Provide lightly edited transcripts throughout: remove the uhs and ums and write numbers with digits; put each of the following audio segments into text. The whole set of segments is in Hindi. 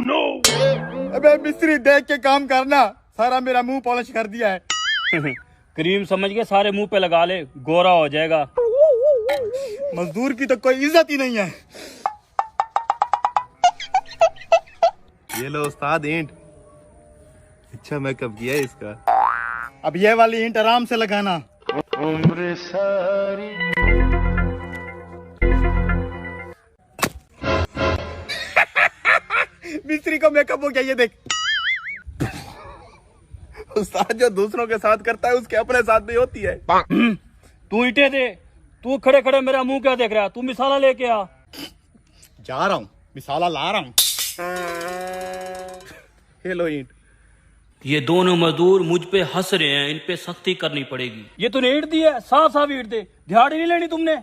अबे मिस्त्री देख के काम करना, सारा मेरा मुंह पॉलिश कर दिया है। क्रीम समझ के सारे मुंह पे लगा ले, गोरा हो जाएगा। मजदूर की तो कोई इज्जत ही नहीं है। ये लो उस्ताद ईंट। अच्छा मेकअप किया है इसका। अब ये वाली ईंट आराम से लगाना। उम्र सारी मिस्त्री को मेकअप हो गया, ये देख। उस्ताद जो दूसरों के साथ करता है उसके अपने साथ भी होती है। तू ईंटे दे, तू खड़े खड़े मेरा मुंह क्या देख रहा है? तू मिसाला लेके आ। जा रहा हूँ, मिसाला ला रहा हूँ। ये लो ईंट। ये दोनों मजदूर मुझ पे हंस रहे हैं, इन पे सख्ती करनी पड़ेगी। ये तूने ईंट दी है, साफ साफ ईंट दे, दिहाड़ी नहीं लेनी तुमने।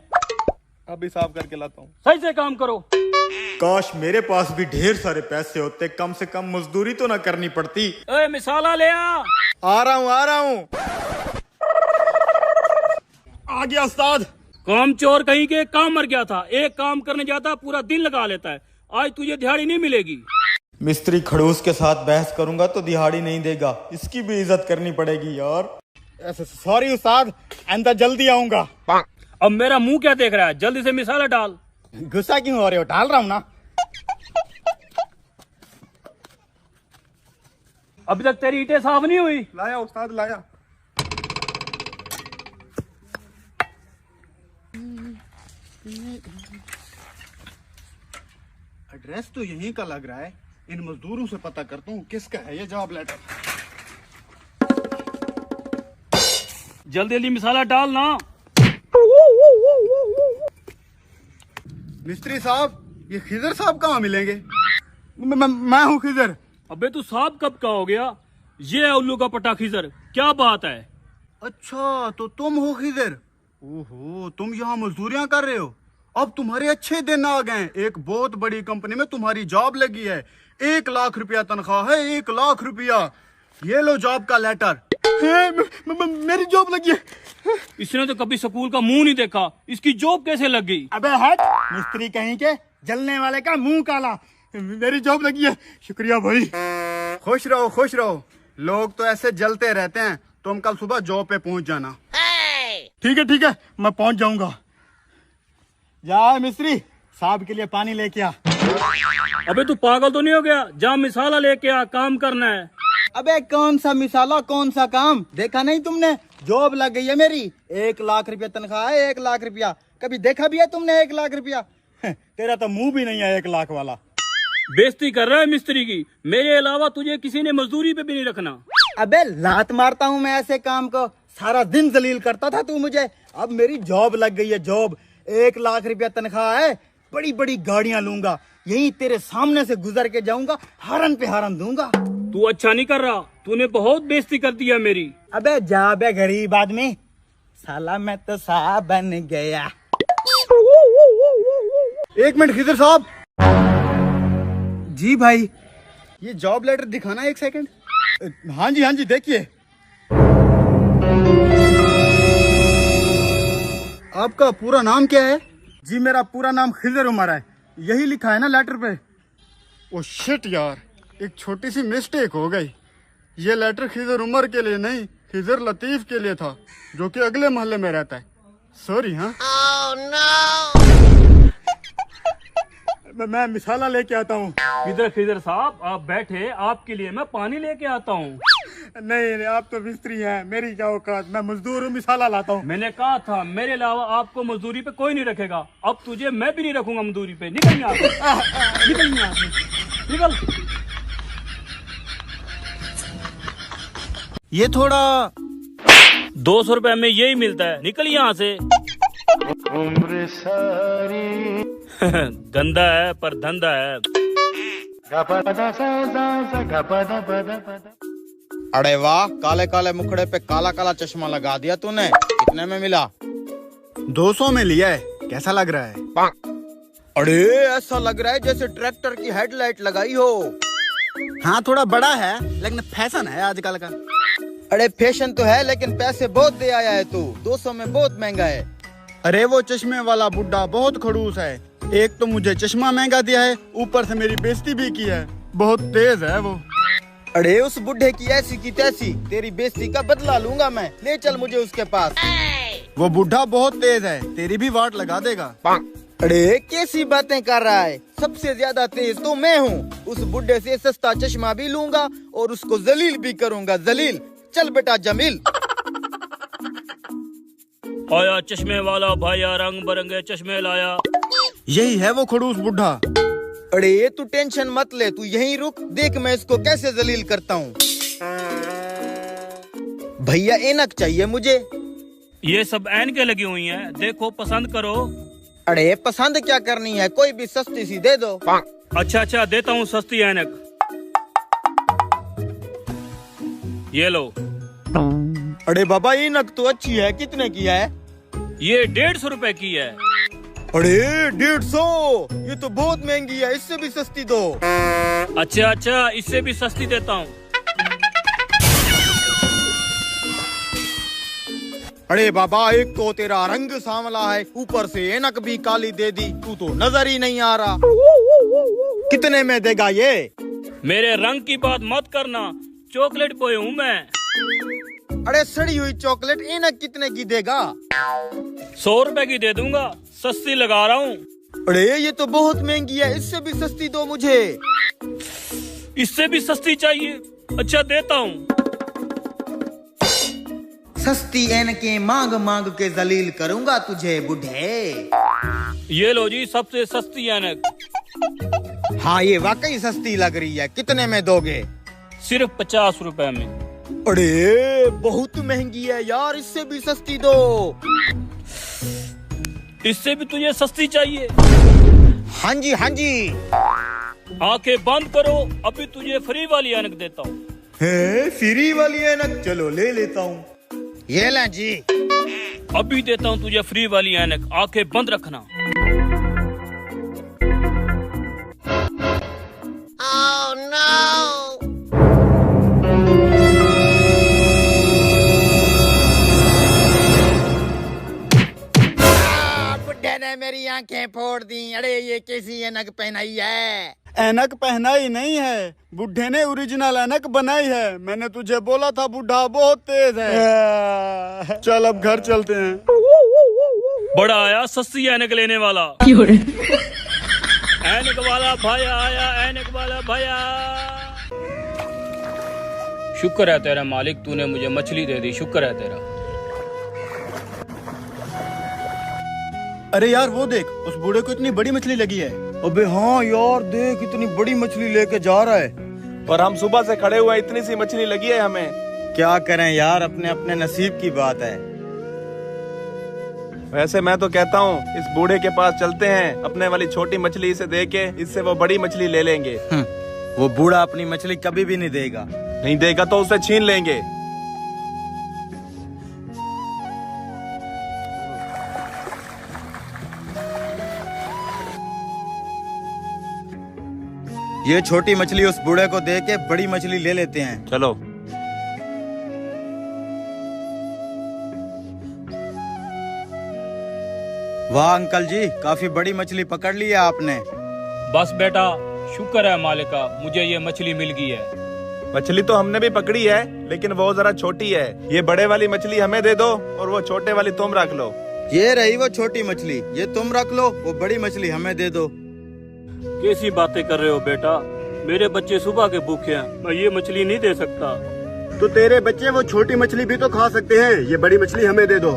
अभी साफ करके लाता हूँ। सही से काम करो। काश मेरे पास भी ढेर सारे पैसे होते, कम से कम मजदूरी तो ना करनी पड़ती। ए, मिसाला ले आ। आ रहा हूँ, आ रहा हूँ। आ गया उस्ताद। काम चोर कहीं के, काम मर गया था। एक काम करने जाता पूरा दिन लगा लेता है। आज तुझे दिहाड़ी नहीं मिलेगी। मिस्त्री खड़ूस के साथ बहस करूंगा तो दिहाड़ी नहीं देगा, इसकी भी इज्जत करनी पड़ेगी यार। ऐसे सॉरी उस्ताद, आइंदा जल्दी आऊंगा। अब मेरा मुंह क्या देख रहा है? जल्दी से मिसाला डाल। गुस्सा क्यों हो रहे हो? डाल रहा हूँ ना। अभी तक तेरी ईंटें साफ नहीं हुई। लाया उस्ताद लाया। एड्रेस तो यहीं का लग रहा है। इन मजदूरों से पता करता हूँ किसका है ये जॉब लेटर। जल्दी जल्दी मिसाला डाल ना। मिस्त्री साहब, ये खिजर साहब कहाँ मिलेंगे? मैं हूँ खिजर। अबे तू साहब कब का हो गया? ये है उल्लू का पटा खिजर। क्या बात है? अच्छा, तो तुम हो खिजर। ओहो, तुम यहाँ मजदूरियाँ कर रहे हो। अब तुम्हारे अच्छे दिन आ गए। एक बहुत बड़ी कंपनी में तुम्हारी जॉब लगी है। 1 लाख रुपया तनख्वाह है, 1 लाख रुपया। ये लो जॉब का लेटर। मेरी जॉब लगी है। इसने तो कभी स्कूल का मुंह नहीं देखा, इसकी जॉब कैसे लग गई? अबे हट, मिस्त्री कहीं के, जलने वाले का मुंह काला। मेरी जॉब लगी है। शुक्रिया भाई। खुश रहो, खुश रहो। लोग तो ऐसे जलते रहते हैं। तुम कल सुबह जॉब पे पहुंच जाना। ठीक है, मैं पहुंच जाऊंगा। जा मिस्त्री, साहब के लिए पानी लेके आ। अबे तू पागल तो नहीं हो गया? जा मिसाला लेके आ, काम करना है। अबे कौन सा मिसाला, कौन सा काम? देखा नहीं तुमने? जॉब लग गई है मेरी। 1 लाख रुपया तनख्वाह है, 1 लाख रुपया। कभी देखा भी है तुमने 1 लाख रुपया? तेरा तो मुंह भी नहीं है 1 लाख वाला। बेइज्जती कर रहा है मिस्त्री की। मेरे अलावा तुझे किसी ने मजदूरी पे भी नहीं रखना। अबे लात मारता हूँ मैं ऐसे काम को। सारा दिन जलील करता था तू मुझे। अब मेरी जॉब लग गई है, जॉब। 1 लाख रुपया तनख्वाह है। बड़ी बड़ी गाड़ियां लूंगा, यही तेरे सामने से गुजर के जाऊंगा, हॉर्न पे हॉर्न दूंगा। तू अच्छा नहीं कर रहा, तूने बहुत बेइज्जती कर दिया मेरी। अबे जा बे गरीब आदमी, साला मैं तो साहब बन गया। 1 मिनट खिजर साहब। जी भाई, ये जॉब लेटर दिखाना 1 सेकंड। हाँ जी देखिए। आपका पूरा नाम क्या है? जी मेरा पूरा नाम खिजर उमर है। यही लिखा है ना लेटर पे? ओ शिट यार, एक छोटी सी मिस्टेक हो गई। ये लेटर खिजर उमर के लिए नहीं, खिजर लतीफ के लिए था, जो कि अगले मोहल्ले में रहता है। सॉरी। हाँ मैं मिसाला लेके आता हूँ। खिजर साहब आप बैठे, आपके लिए मैं पानी लेके आता हूँ। नहीं, आप तो मिस्त्री हैं, मेरी क्या औकात। मैं मजदूर हूँ, मिसाला लाता हूँ। मैंने कहा था मेरे अलावा आपको मजदूरी पे कोई नहीं रखेगा। अब तुझे मैं भी नहीं रखूंगा मजदूरी पे। निकल यहाँ से। निकल यहाँ से, निकल। ये थोड़ा 200 रुपए में यही मिलता है, निकल यहाँ से। उम्र सारी गंदा है पर धंधा है। अरे वाह, काले काले मुखड़े पे काला काला चश्मा लगा दिया तूने। कितने में मिला? 200 में लिया है। कैसा लग रहा है? अरे ऐसा लग रहा है जैसे ट्रैक्टर की हेडलाइट लगाई हो। हाँ थोड़ा बड़ा है, लेकिन फैशन है आजकल का। अरे फैशन तो है, लेकिन पैसे बहुत दे आया है तू। 200 में बहुत महंगा है। अरे वो चश्मे वाला बुड्ढा बहुत खड़ूस है, एक तो मुझे चश्मा महंगा दिया है, ऊपर से मेरी बेइज्जती भी की है। बहुत तेज है वो। अरे उस बुढ़े की ऐसी की तैसी, तेरी बेइज्जती का बदला लूंगा मैं। ले चल मुझे उसके पास। वो बुढ़ा बहुत तेज है, तेरी भी वाट लगा देगा। अरे कैसी बातें कर रहा है, सबसे ज्यादा तेज तो मैं हूँ। उस बुढ़े से सस्ता चश्मा भी लूंगा और उसको जलील भी करूंगा, जलील। चल बेटा जमील। आया चश्मे वाला भाया, रंग बिरंगे चश्मे लाया। यही है वो खड़ूस बुढ़ा। अरे तू टेंशन मत ले, तू यहीं रुक, देख मैं इसको कैसे जलील करता हूँ। भैया ऐनक चाहिए मुझे। ये सब ऐनकें लगी हुई हैं, देखो पसंद करो। अरे पसंद क्या करनी है, कोई भी सस्ती सी दे दो। अच्छा देता हूँ सस्ती ऐनक। ये लो। अरे बाबा ऐनक तो अच्छी है, कितने की है? ये 150 रुपए की है। अरे 150, ये तो बहुत महंगी है, इससे भी सस्ती दो। अच्छा इससे भी सस्ती देता हूँ। अरे बाबा एक तो तेरा रंग सांवला है, ऊपर से ऐनक भी काली दे दी, तू तो नजर ही नहीं आ रहा। कितने में देगा ये? मेरे रंग की बात मत करना, चॉकलेट बॉय हूँ मैं। अरे सड़ी हुई चॉकलेट ऐनक कितने की देगा? 100 रुपए की दे दूंगा, सस्ती लगा रहा हूँ। अरे ये तो बहुत महंगी है, इससे भी सस्ती दो मुझे। इससे भी सस्ती चाहिए? अच्छा देता हूँ। सस्ती ऐनकें मांग मांग के जलील करूंगा तुझे बुढ़े। ये लो जी सबसे सस्ती ऐनक। हाँ ये वाकई सस्ती लग रही है, कितने में दोगे? सिर्फ 50 रुपए में। अरे बहुत महंगी है यार, इससे भी सस्ती दो। इससे भी तुझे सस्ती चाहिए? हाँ जी हाँ जी। आंखें बंद करो, अभी तुझे फ्री वाली ऐनक देता हूँ। फ्री वाली ऐनक, चलो ले लेता हूँ। ये ले जी। अभी देता हूँ तुझे फ्री वाली ऐनक, आंखें बंद रखना। Oh no! बुढ़े ने मेरी आंखें फोड़ दी। अरे ये कैसी ऐनक पहनाई है? ऐनक पहनाई नहीं है, बुढ़े ने ओरिजिनल ऐनक बनाई है। मैंने तुझे बोला था बुढ़ा बहुत तेज है। चल अब घर चलते हैं। बड़ा आया सस्ती ऐनक लेने वाला। ऐनक वाला भाया आया, ऐनक वाला भाया। शुक्र है तेरा मालिक, तूने मुझे मछली दे दी, शुक्र है तेरा। अरे यार वो देख, उस बूढ़े को इतनी बड़ी मछली लगी है। अबे हाँ यार देख, इतनी बड़ी मछली लेके जा रहा है। और हम सुबह से खड़े हुए, इतनी सी मछली लगी है हमें। क्या करें यार, अपने अपने नसीब की बात है। वैसे मैं तो कहता हूँ इस बूढ़े के पास चलते हैं, अपने वाली छोटी मछली इसे दे के इससे वो बड़ी मछली ले लेंगे। वो बूढ़ा अपनी मछली कभी भी नहीं देगा। नहीं देगा तो उसे छीन लेंगे। ये छोटी मछली उस बूढ़े को दे के बड़ी मछली ले लेते हैं। चलो। वाह अंकल जी, काफी बड़ी मछली पकड़ ली है आपने। बस बेटा, शुक्र है मालिका, मुझे ये मछली मिल गई है। मछली तो हमने भी पकड़ी है, लेकिन वो जरा छोटी है। ये बड़े वाली मछली हमें दे दो और वो छोटे वाली तुम रख लो। ये रही वो छोटी मछली, ये तुम रख लो, वो बड़ी मछली हमें दे दो। कैसी बातें कर रहे हो बेटा, मेरे बच्चे सुबह के भूखे हैं, मैं ये मछली नहीं दे सकता। तो तेरे बच्चे वो छोटी मछली भी तो खा सकते हैं, ये बड़ी मछली हमें दे दो।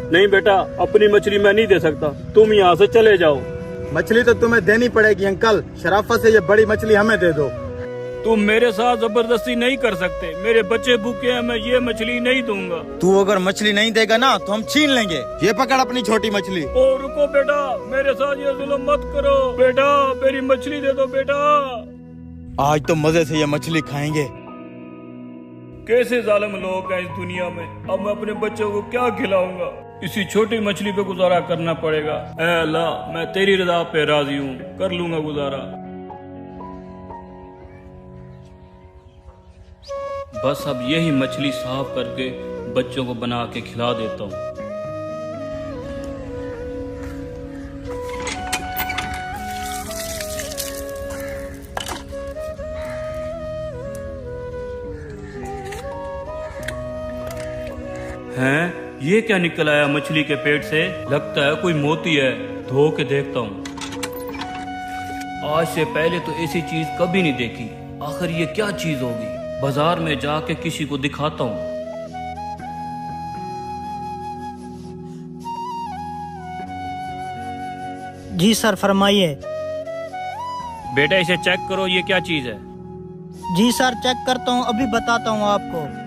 नहीं बेटा, अपनी मछली मैं नहीं दे सकता, तुम यहाँ से चले जाओ। मछली तो तुम्हें देनी पड़ेगी अंकल, शराफत से ये बड़ी मछली हमें दे दो। तुम मेरे साथ जबरदस्ती नहीं कर सकते, मेरे बच्चे भूखे हैं, मैं ये मछली नहीं दूंगा। तू अगर मछली नहीं देगा ना तो हम छीन लेंगे। ये पकड़ अपनी छोटी मछली। ओ रुको बेटा, मेरे साथ ये जुल्म मत करो बेटा, मेरी मछली दे दो बेटा। आज तो मजे से ये मछली खाएंगे। कैसे जालिम लोग हैं इस दुनिया में, अब मैं अपने बच्चों को क्या खिलाऊंगा? इसी छोटी मछली पे गुजारा करना पड़ेगा। ऐ अल्लाह, मैं तेरी रजा पे राजी हूँ, कर लूंगा गुजारा। बस अब यही मछली साफ करके बच्चों को बना के खिला देता हूँ। हैं, ये क्या निकल आया मछली के पेट से? लगता है कोई मोती है, धो के देखता हूँ। आज से पहले तो ऐसी चीज कभी नहीं देखी। आखिर ये क्या चीज होगी? बाजार में जाके किसी को दिखाता हूँ। जी सर, फरमाइए। बेटा इसे चेक करो, ये क्या चीज है? जी सर, चेक करता हूँ, अभी बताता हूँ आपको।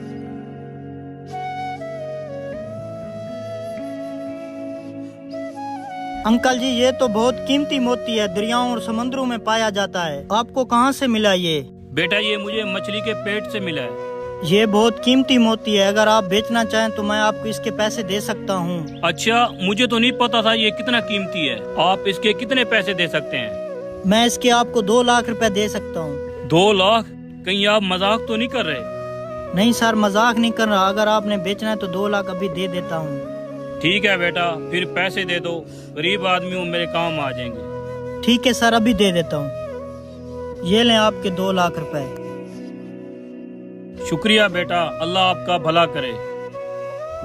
अंकल जी, ये तो बहुत कीमती मोती है, दरियाओं और समुद्रों में पाया जाता है। आपको कहाँ से मिला ये? बेटा ये मुझे मछली के पेट से मिला है। ये बहुत कीमती मोती है, अगर आप बेचना चाहें तो मैं आपको इसके पैसे दे सकता हूँ। अच्छा, मुझे तो नहीं पता था ये कितना कीमती है। आप इसके कितने पैसे दे सकते हैं? मैं इसके आपको 2 लाख रुपए दे सकता हूँ। 2 लाख? कहीं आप मजाक तो नहीं कर रहे? नहीं सर, मजाक नहीं कर रहा। अगर आपने बेचना है तो 2 लाख अभी दे देता हूँ। ठीक है बेटा, फिर पैसे दे दो। गरीब आदमी हूँ, मेरे काम आ जाएंगे। ठीक है सर, अभी दे देता हूँ। ये लें आपके 2 लाख रुपए। शुक्रिया बेटा, अल्लाह आपका भला करे।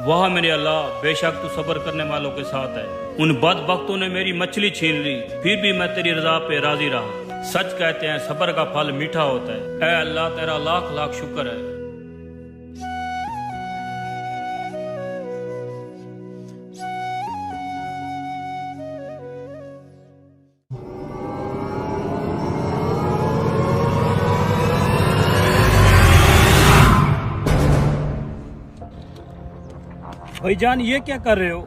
वाह मेरे अल्लाह, बेशक तू सब्र करने वालों के साथ है। उन बदबख्तों ने मेरी मछली छीन ली, फिर भी मैं तेरी रजा पे राजी रहा। सच कहते हैं सब्र का फल मीठा होता है। ऐ अल्लाह, तेरा लाख लाख शुक्र है। भाईजान ये क्या कर रहे हो?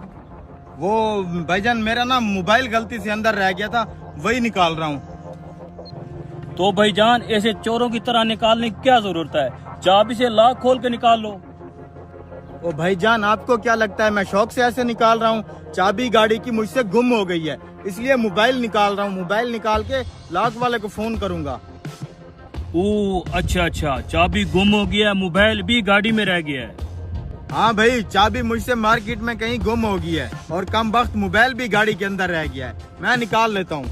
वो भाईजान मेरा ना मोबाइल गलती से अंदर रह गया था, वही निकाल रहा हूँ। तो भाईजान ऐसे चोरों की तरह निकालने की क्या जरूरत है? चाबी से लॉक खोल के निकाल लो। ओ भाईजान, आपको क्या लगता है मैं शौक से ऐसे निकाल रहा हूँ? चाबी गाड़ी की मुझसे गुम हो गई है, इसलिए मोबाइल निकाल रहा हूँ। मोबाइल निकाल के लॉक वाले को फोन करूंगा। ओह अच्छा, चाबी गुम हो गया, मोबाइल भी गाड़ी में रह गया है। हाँ भाई, चाबी मुझसे मार्केट में कहीं गुम हो गई है और कम वक्त मोबाइल भी गाड़ी के अंदर रह गया है। मैं निकाल लेता हूँ।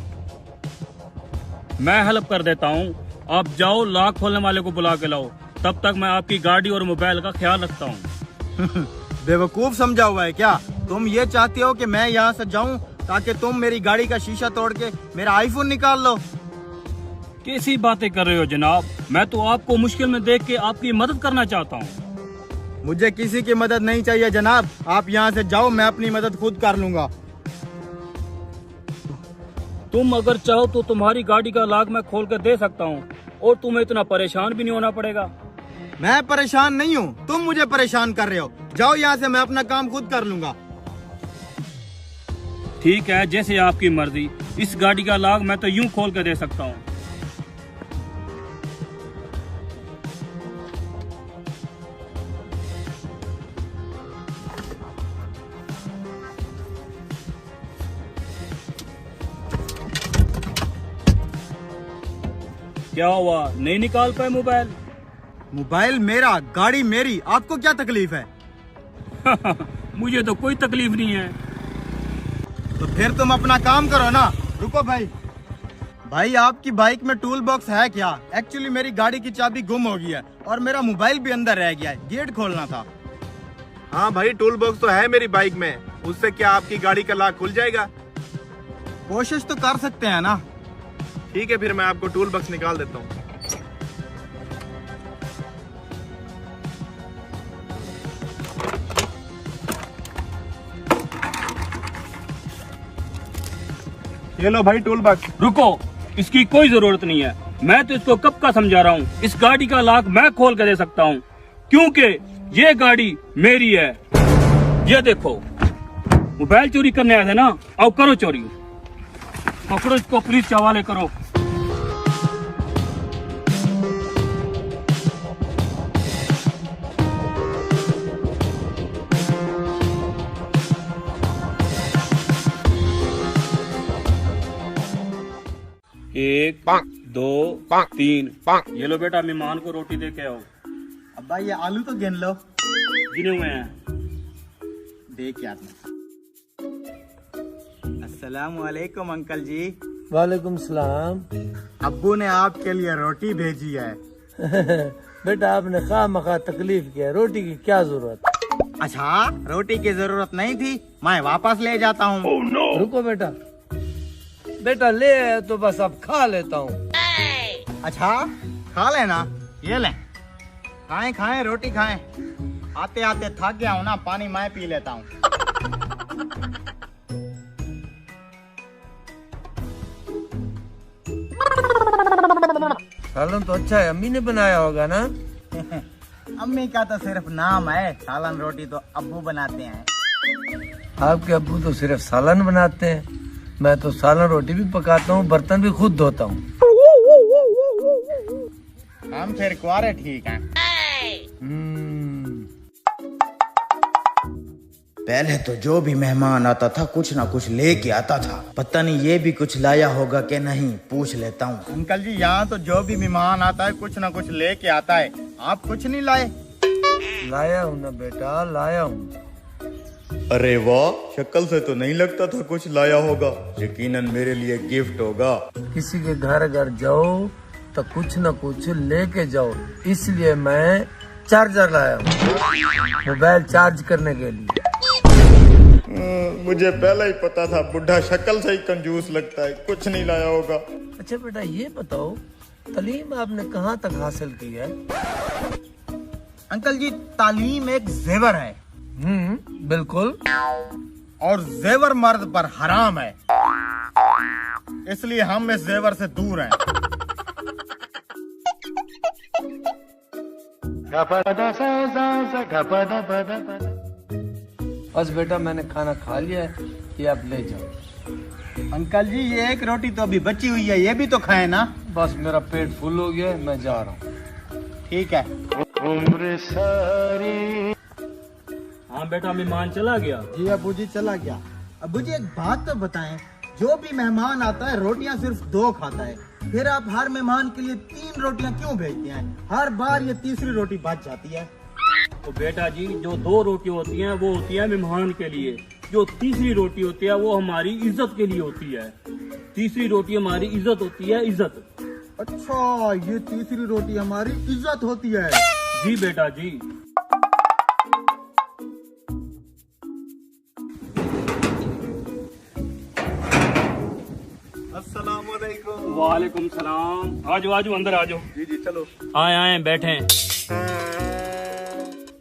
मैं हेल्प कर देता हूँ, आप जाओ लॉक खोलने वाले को बुला के लाओ। तब तक मैं आपकी गाड़ी और मोबाइल का ख्याल रखता हूँ। बेवकूफ समझा हुआ है क्या? तुम ये चाहते हो कि मैं यहाँ से जाऊँ ताकि तुम मेरी गाड़ी का शीशा तोड़ के मेरा आईफोन निकाल लो? कैसी बातें कर रहे हो जनाब? मैं तो आपको मुश्किल में देख के आपकी मदद करना चाहता हूँ। मुझे किसी की मदद नहीं चाहिए जनाब, आप यहाँ से जाओ, मैं अपनी मदद खुद कर लूंगा। तुम अगर चाहो तो तुम्हारी गाड़ी का लॉक मैं खोल कर दे सकता हूँ और तुम्हें इतना परेशान भी नहीं होना पड़ेगा। मैं परेशान नहीं हूँ, तुम मुझे परेशान कर रहे हो। जाओ यहाँ से, मैं अपना काम खुद कर लूंगा। ठीक है, जैसे आपकी मर्जी। इस गाड़ी का लॉक मैं तो यूं खोल कर दे सकता हूँ। क्या हुआ, नहीं निकाल पाए मोबाइल? मोबाइल मेरा, गाड़ी मेरी, आपको क्या तकलीफ है? मुझे तो कोई तकलीफ नहीं है। तो फिर तुम अपना काम करो ना। रुको भाई। भाई आपकी बाइक में टूल बॉक्स है क्या? एक्चुअली मेरी गाड़ी की चाबी गुम हो गई है और मेरा मोबाइल भी अंदर रह गया है, गेट खोलना था। हाँ भाई, टूल बॉक्स तो है मेरी बाइक में, उससे क्या आपकी गाड़ी का लॉक खुल जाएगा? कोशिश तो कर सकते हैं ना। ठीक है, फिर मैं आपको टूल बॉक्स निकाल देता हूँ। ये लो भाई टूल बॉक्स। रुको, इसकी कोई जरूरत नहीं है। मैं तो इसको कब का समझा रहा हूँ, इस गाड़ी का लॉक मैं खोल कर दे सकता हूँ क्योंकि ये गाड़ी मेरी है। ये देखो, मोबाइल चोरी करने आए थे ना, आओ करो चोरी। पकड़ो इसको, पुलिस के हवाले करो। एक, दो, 3। ये लो बेटा, मेहमान को रोटी दे के आओ। अब्बा ये आलू तो गिन लो। गिने हुए हैं। देख यार। अस्सलाम वालेकुम अंकल जी। वालेकुम सलाम। अब्बू ने आपके लिए रोटी भेजी है। बेटा आपने खामखा तकलीफ किया, रोटी की क्या जरूरत? अच्छा, रोटी की जरूरत नहीं थी, मैं वापस ले जाता हूँ। रुको बेटा, बेटा ले आए तो बस अब खा लेता हूँ। अच्छा, खा लेना, ये ले। खाएं खाएं रोटी खाएं। आते आते थक गया हूँ ना, पानी मैं पी लेता हूँ। सालन तो अच्छा है, अम्मी ने बनाया होगा ना। अम्मी का तो सिर्फ नाम है, सालन रोटी तो अब्बू बनाते हैं। आपके अब्बू तो सिर्फ सालन बनाते हैं, मैं तो सालन रोटी भी पकाता हूँ, बर्तन भी खुद धोता हूँ। हम फिर कुआरे ठीक हैं। पहले तो जो भी मेहमान आता था कुछ ना कुछ लेके आता था, पता नहीं ये भी कुछ लाया होगा कि नहीं, पूछ लेता हूँ। अंकल जी, यहाँ तो जो भी मेहमान आता है कुछ ना कुछ लेके आता है, आप कुछ नहीं लाए? लाया हूँ ना बेटा, लाया हूँ। अरे वाह, शक्ल से तो नहीं लगता था कुछ लाया होगा, यकीनन मेरे लिए गिफ्ट होगा। किसी के घर अगर जाओ तो कुछ न कुछ लेके जाओ, इसलिए मैं चार्जर लाया हूँ, मोबाइल चार्ज करने के लिए। मुझे पहले ही पता था, बुढ़ा शक्ल से ही कंजूस लगता है, कुछ नहीं लाया होगा। अच्छा बेटा, ये बताओ तालीम आपने कहाँ तक हासिल की है? अंकल जी, तालीम एक जेवर है, बिल्कुल, और जेवर मर्द पर हराम है, इसलिए हम इस जेवर से दूर हैं। बस बेटा, मैंने खाना खा लिया है, ये आप ले जाओ। अंकल जी, ये एक रोटी तो अभी बची हुई है, ये भी तो खाए ना। बस मेरा पेट फुल हो गया है, मैं जा रहा हूँ। ठीक है। हाँ बेटा, मेहमान चला गया। जी अबू जी चला गया। अबू जी, एक बात तो बताएं, जो भी मेहमान आता है रोटियां सिर्फ 2 खाता है, फिर आप हर मेहमान के लिए 3 रोटियां क्यों भेजते हैं? हर बार ये तीसरी रोटी बच जाती है। तो बेटा जी, जो 2 रोटी होती हैं वो होती है मेहमान के लिए, जो तीसरी रोटी होती है वो हमारी इज्जत के लिए होती है। तीसरी रोटी हमारी इज्जत होती है, इज्जत। अच्छा, ये तीसरी रोटी हमारी इज्जत होती है। जी बेटा जी। अस्सलाम वालेकुम। वालेकुम सलाम। आजो आजो, अंदर आजो। जी जी, चलो। आए आए, बैठे।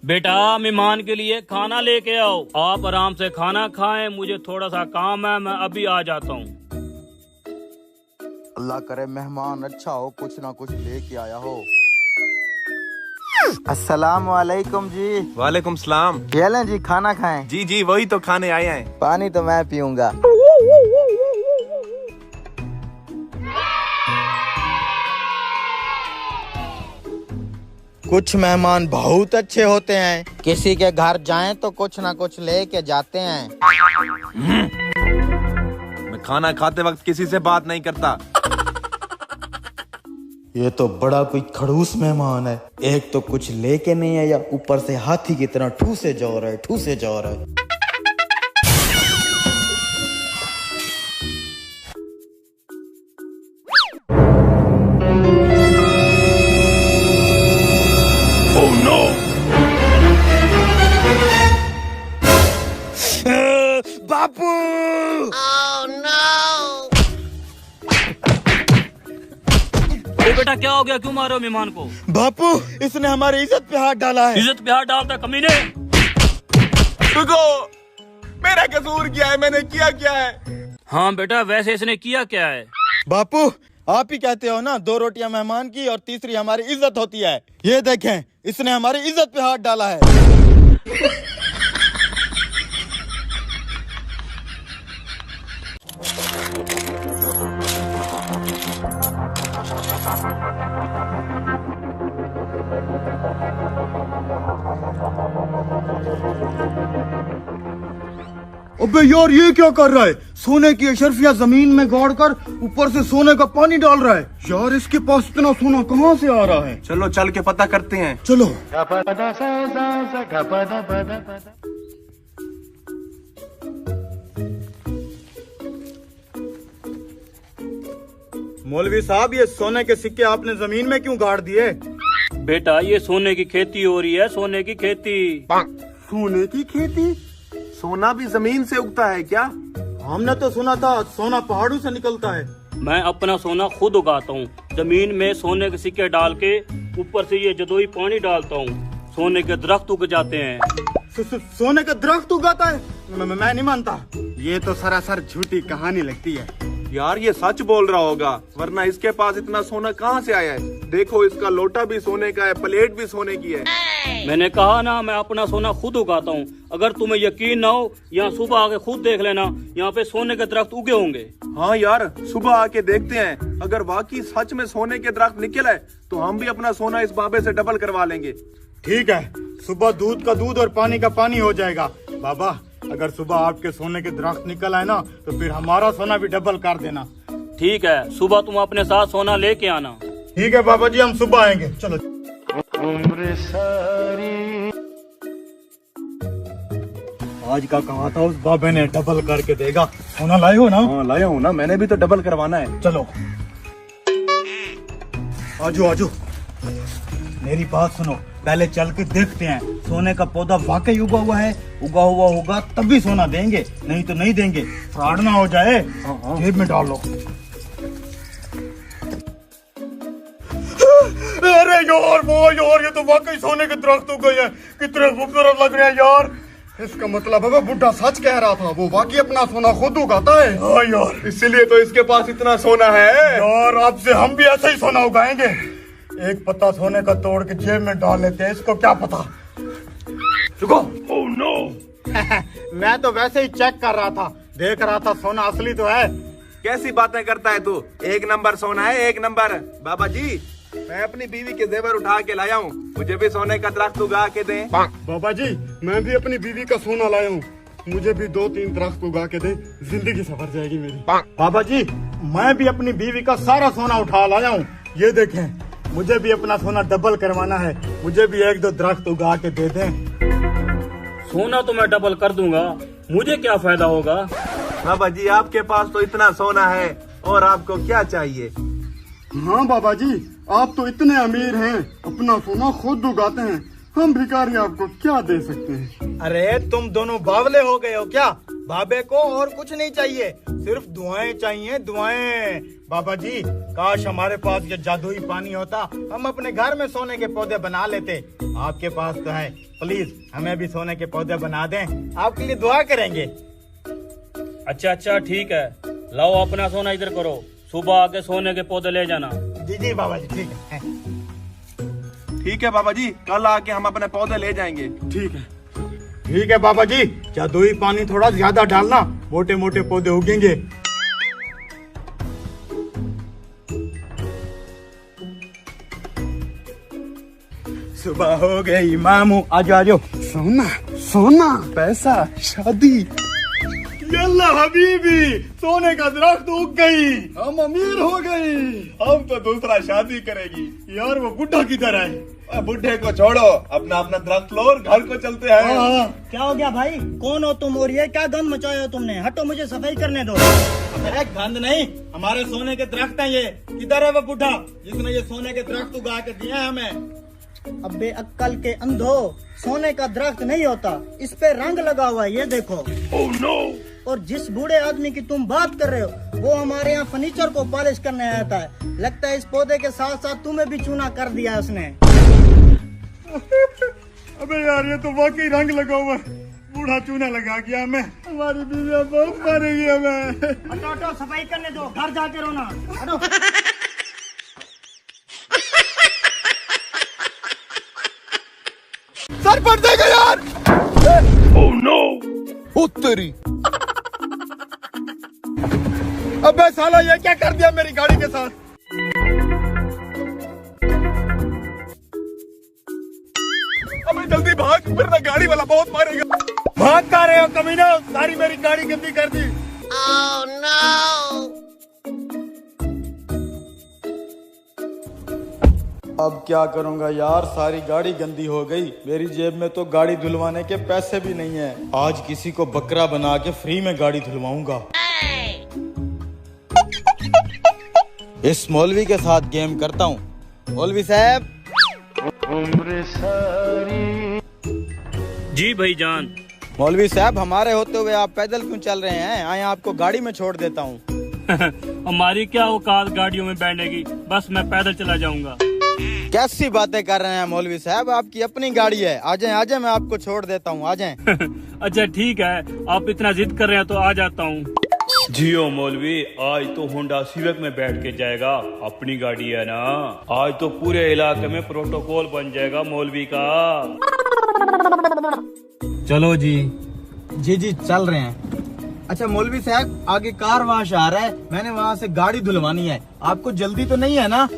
बेटा, मेहमान के लिए खाना लेके आओ, आप आराम से खाना खाएं, मुझे थोड़ा सा काम है, मैं अभी आ जाता हूँ। अल्लाह करे मेहमान अच्छा हो, कुछ ना कुछ लेके आया हो। अस्सलाम वालेकुम जी। वालेकुम सलाम। ये लें जी, खाना खाएं। जी जी, वही तो खाने आए हैं। पानी तो मैं पीऊंगा। कुछ मेहमान बहुत अच्छे होते हैं, किसी के घर जाएं तो कुछ ना कुछ लेके जाते हैं। मैं खाना खाते वक्त किसी से बात नहीं करता। ये तो बड़ा कोई खड़ूस मेहमान है, एक तो कुछ लेके नहीं आया, ऊपर से हाथी की तरह ठूसे जा रहा है, ठूसे जा रहा है। बापू! Oh no! तो बेटा, क्या हो गया, क्यों मारो मेहमान को? बापू, इसने हमारी इज्जत पे हाथ डाला है। इज्जत पे हाथ डालता कमीने। रुको, मेरा कसूर क्या है? मैंने किया क्या है? हाँ बेटा, वैसे इसने किया क्या है? बापू, आप ही कहते हो ना 2 रोटियां मेहमान की और तीसरी हमारी इज्जत होती है। ये देखें, इसने हमारी इज्जत पे हाथ डाला है। अबे यार, ये क्या कर रहा है? सोने की अशरफिया जमीन में गाड़कर ऊपर से सोने का पानी डाल रहा है। यार, इसके पास इतना सोना कहाँ से आ रहा है? चलो चल के पता करते हैं। चलो। मौलवी साहब, ये सोने के सिक्के आपने जमीन में क्यों गाड़ दिए? बेटा, ये सोने की खेती हो रही है, सोने की खेती। सोने की खेती? सोना भी जमीन से उगता है क्या? हमने तो सुना था सोना पहाड़ों से निकलता है। मैं अपना सोना खुद उगाता हूँ। जमीन में सोने के सिक्के डाल के ऊपर से ये जदोई पानी डालता हूँ। सोने के दरख्त उग जाते हैं। सोने का दरख्त उगाता है? मैं नहीं मानता। ये तो सरासर झूठी कहानी लगती है। यार ये सच बोल रहा होगा, वरना इसके पास इतना सोना कहाँ से आया है? देखो इसका लोटा भी सोने का है, प्लेट भी सोने की है। मैंने कहा ना, मैं अपना सोना खुद उगाता हूँ। अगर तुम्हें यकीन ना हो, यहाँ सुबह आके खुद देख लेना, यहाँ पे सोने के दरख्त उगे होंगे। हाँ यार, सुबह आके देखते हैं। अगर वाकई सच में सोने के दरख्त निकले है तो हम भी अपना सोना इस बाबे से डबल करवा लेंगे। ठीक है, सुबह दूध का दूध और पानी का पानी हो जाएगा। बाबा, अगर सुबह आपके सोने के दरख्त निकल आए ना तो फिर हमारा सोना भी डबल कर देना। ठीक है, सुबह तुम अपने साथ सोना लेके आना। ठीक है बाबा जी, हम सुबह आएंगे। चलो। आज का कहा था उस बाबे ने डबल करके देगा। सोना लाए हो ना? हाँ लाया हूँ ना, मैंने भी तो डबल करवाना है। चलो आजो आजो, मेरी बात सुनो। पहले चल के देखते हैं सोने का पौधा वाकई उगा हुआ है। उगा हुआ होगा तभी सोना देंगे, नहीं तो नहीं देंगे। फ्रॉड ना हो जाए। जेब में डाल लो। अरे यार, वो यार, ये तो वाकई सोने के दरख्त उग गए हैं। कितने खूबसूरत लग रहे हैं यार। इसका मतलब है बुड्ढा सच कह रहा था, वो वाकई अपना सोना खुद उगाता है। हाँ यार, इसीलिए तो इसके पास इतना सोना है। यार अब से हम भी ऐसे ही सोना उगाएंगे। एक पत्ता सोने का तोड़ के जेब में डाल लेते हैं, इसको क्या पता। रुको। Oh no. मैं तो वैसे ही चेक कर रहा था, देख रहा था सोना असली तो है। कैसी बातें करता है तू? एक नंबर सोना है, एक नंबर। बाबा जी, मैं अपनी बीवी के जेवर उठा के लाया हूँ, मुझे भी सोने का दरख्त उगा के दें। बाबा जी, मैं भी अपनी बीवी का सोना लाया हूँ, मुझे भी 2-3 दरख्त उगा के दें, जिंदगी सवर जाएगी मेरी। बाबा जी, मैं भी अपनी बीवी का सारा सोना उठा लाया हूँ। ये देखें, मुझे भी अपना सोना डबल करवाना है, मुझे भी 1-2 दरख्त उगा के दे दें। सोना तो मैं डबल कर दूंगा, मुझे क्या फायदा होगा? बाबा जी, आपके पास तो इतना सोना है और आपको क्या चाहिए? हाँ बाबा जी, आप तो इतने अमीर हैं, अपना सोना खुद उगाते हैं। हम भिखारी आपको क्या दे सकते हैं? अरे तुम दोनों बावले हो गए हो क्या? बाबे को और कुछ नहीं चाहिए, सिर्फ दुआएं चाहिए, दुआएं। बाबा जी, काश हमारे पास ये जादुई पानी होता, हम अपने घर में सोने के पौधे बना लेते। आपके पास तो है, प्लीज हमें भी सोने के पौधे बना दें, आपके लिए दुआ करेंगे। अच्छा ठीक है, लाओ अपना सोना इधर करो, सुबह आके सोने के पौधे ले जाना। जी जी बाबा जी, ठीक है। ठीक है बाबा जी, कल आके हम अपने पौधे ले जाएंगे। ठीक है। ठीक है बाबा जी, जादुई पानी थोड़ा ज्यादा डालना, मोटे मोटे पौधे उगेंगे। सुबह हो गई मामू, आजो आजो। सोना सोना, पैसा, शादी। यल्ला हबीबी, सोने का दरख्त उग गई, हम अमीर हो गई। हम तो दूसरा शादी करेगी। यार वो बुढ़ा किधर है? बुढ़े को छोड़ो, अपना अपना दरख्त लो और घर को चलते हैं। क्या हो गया भाई? कौन हो तुम और ये क्या गंद मचाया हो तुमने? हटो, मुझे सफाई करने दो। अरे गंद नहीं, हमारे सोने के दरख्त हैं ये। किधर है वो बुढ़ा जिसने ये सोने के दरख्त उगा के दिए हैं हमें? अबे अक्कल के अंधो, सोने का दरख्त नहीं होता, इस पे रंग लगा हुआ है, ये देखो। Oh no. और जिस बूढ़े आदमी की तुम बात कर रहे हो, वो हमारे यहाँ फर्नीचर को पॉलिश करने आया था। लगता है इस पौधे के साथ साथ तुम्हें भी चूना कर दिया है उसने। अबे यार, ये तो वाकई रंग लगा हुआ है, बूढ़ा चूना लगा गया हमें। हमारी बीवियां बहुत मारेगी हमें। हटो हटो, सफाई करने दो, घर जाके रोना। हटो। सर फट जाएगा यार। Oh no. तेरी। अबे साला, ये क्या कर दिया मेरी गाड़ी के साथ? अबे जल्दी भाग, वरना गाड़ी वाला बहुत मारेगा। भाग कर रहे हो कमीना, सारी मेरी गाड़ी गंदी कर दी। Oh no! अब क्या करूंगा यार, सारी गाड़ी गंदी हो गई। मेरी जेब में तो गाड़ी धुलवाने के पैसे भी नहीं है। आज किसी को बकरा बना के फ्री में गाड़ी धुलवाऊंगा। इस मौलवी के साथ गेम करता हूँ। मौलवी साहब, जी भाईजान। मौलवी साहब, हमारे होते हुए आप पैदल क्यों चल रहे हैं? आए आपको गाड़ी में छोड़ देता हूँ। हमारी क्या औकात गाड़ियों में बैठने की, बस मैं पैदल चला जाऊंगा। कैसी बातें कर रहे हैं मौलवी साहब, आपकी अपनी गाड़ी है। आ जाए मैं आपको छोड़ देता हूँ, आ जाएं। अच्छा ठीक है, आप इतना जिद कर रहे हैं तो आ जाता हूँ। जियो मौलवी, आज तो होंडा सिविक में बैठ के जाएगा, अपनी गाड़ी है ना। आज तो पूरे इलाके में प्रोटोकॉल बन जाएगा मौलवी का। चलो जी। जी चल रहे हैं। अच्छा मौलवी साहब, आगे कार वॉश आ रहा है, मैंने वहाँ से गाड़ी धुलवानी है। आपको जल्दी तो नहीं है ना?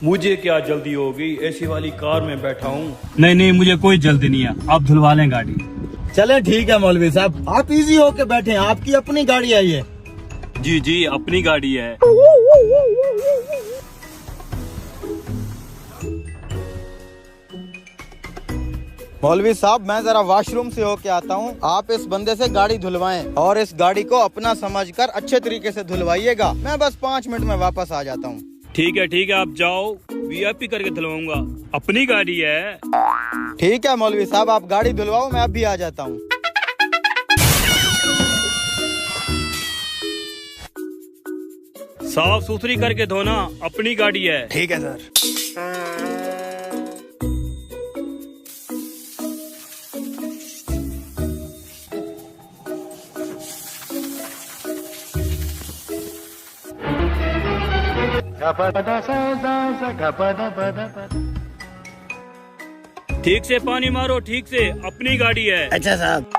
मुझे क्या जल्दी होगी, एसी वाली कार में बैठा हूँ। नहीं, मुझे कोई जल्दी नहीं है, आप धुलवा लें गाड़ी। चले ठीक है मौलवी साहब, आप इजी होके बैठे हैं, आपकी अपनी गाड़ी है ये। जी अपनी गाड़ी है। मौलवी साहब, मैं जरा वॉशरूम से होके आता हूँ, आप इस बंदे से गाड़ी धुलवाएं और इस गाड़ी को अपना समझकर अच्छे तरीके से धुलवाइएगा। मैं बस 5 मिनट में वापस आ जाता हूँ। ठीक है, आप जाओ, वीआईपी करके धुलवाऊंगा, अपनी गाड़ी है। ठीक है मौलवी साहब, आप गाड़ी धुलवाओ, मैं अभी आ जाता हूँ। साफ सुथरी करके धोना, अपनी गाड़ी है। ठीक है सर। ठीक से पानी मारो, ठीक से, अपनी गाड़ी है। अच्छा साहब।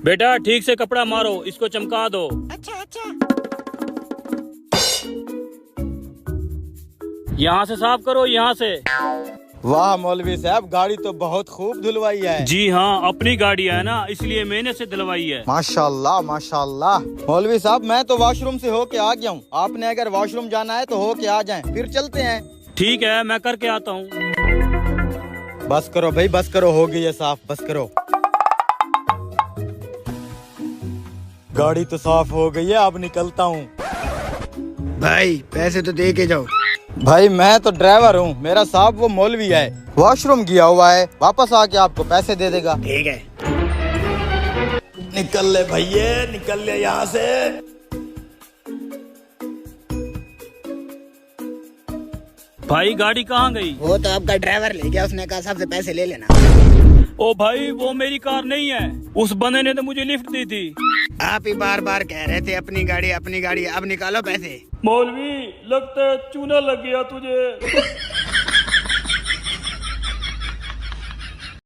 बेटा ठीक से कपड़ा मारो, इसको चमका दो। अच्छा यहाँ से साफ करो, यहाँ से। वाह मौलवी साहब, गाड़ी तो बहुत खूब धुलवाई है। जी हाँ, अपनी गाड़ी है ना, इसलिए मैंने से धुलवाई है। माशाल्लाह माशाल्लाह। मौलवी साहब, मैं तो वॉशरूम से होके आ गया हूँ, आपने अगर वॉशरूम जाना है तो होके आ जाएं, फिर चलते हैं। ठीक है, मैं करके आता हूँ। बस करो भाई, बस करो, हो गई है साफ, बस करो। गाड़ी तो साफ हो गई है, अब निकलता हूँ। भाई पैसे तो दे के जाओ। भाई मैं तो ड्राइवर हूँ, मेरा साहब वो मौलवी है, वॉशरूम गया हुआ है, वापस आके आपको पैसे दे देगा। ठीक है। निकल ले भैया, निकल ले यहाँ से। भाई गाड़ी कहाँ गई? वो तो आपका ड्राइवर ले गया, उसने कहा सबसे पैसे ले लेना। ओ भाई, वो मेरी कार नहीं है, उस बंदे ने तो मुझे लिफ्ट दी थी। आप ही बार बार कह रहे थे अपनी गाड़ी, अब निकालो पैसे। मौलवी, लगता है चूना लग गया तुझे।